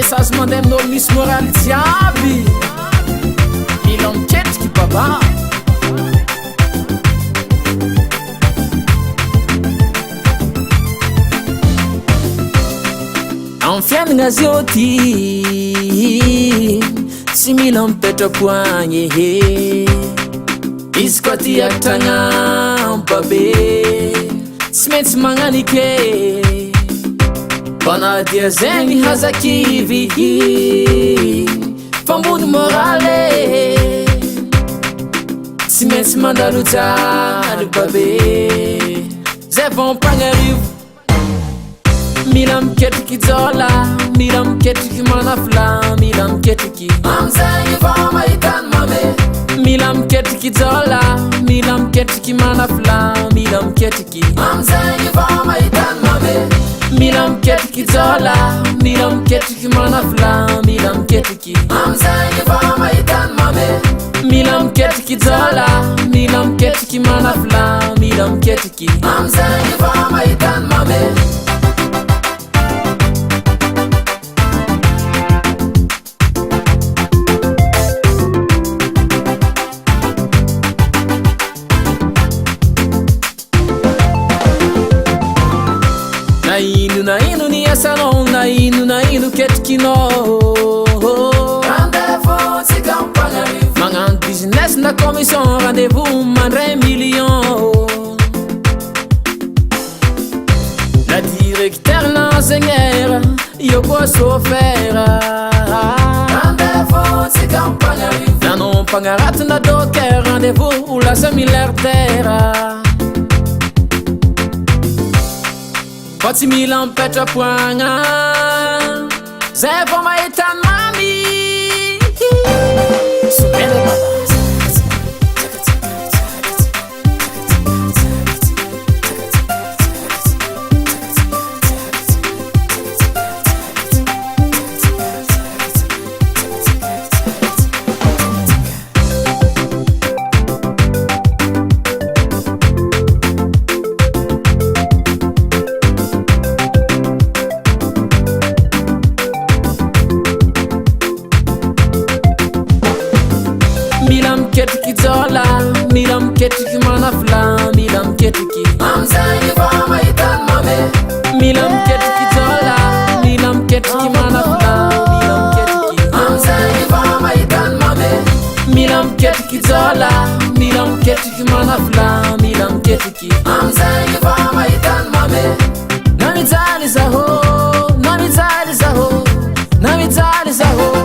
message mandemn'olo misy moraly jiaby. Mila miketriky baba. Am fiainagna zio ty tsy mila mipetrapo agny izy koa ty atragnampabe tsy maintsy magnanike fanadia zegny hazakivy fambony morale tsy maintsy mandalo jary babe zay vao mpagnarivo. Mila miketriky jola, mila miketriky manafla, mila miketriky amzegny vao mahitany mame. Mila miketriky jola, mila miketriky manafla, mila miketriky amzegny vao mahitany mame. Mila miketriky jola, mila miketriky manafla, mila miketriky amzegny vao mahitany mame. Mila miketriky jola, mila miketriky manafla, mila miketriky amzegny vao mahitany mame. Na ino ni asanao, na ino ketrikinao. Rendez-vous tsika mpagnarivo, magnano business na commission. Rendez-vous mandray million. La directeur l'enseigneur, io koa chauffeur. Rendez-vous tsika mpagnarivo, nanao mpagnaraty na docker. Rendez-vous lasa milliardaire. Fa tsy mila mipetrapo agna zay vao mahitany mami. Somera baba. Mila miketriky jola, mila miketriky manafla, mila miketriky amzegny vao mahitany mame. Mila miketriky jola, mila miketriky manafla, mila miketriky amzegny vao mahitany mame. Mila miketriky jola, mila miketriky manafla, mila miketriky amzegny vao mahitany mame. Namijaly zaho, namijaly zaho, namijaly zaho.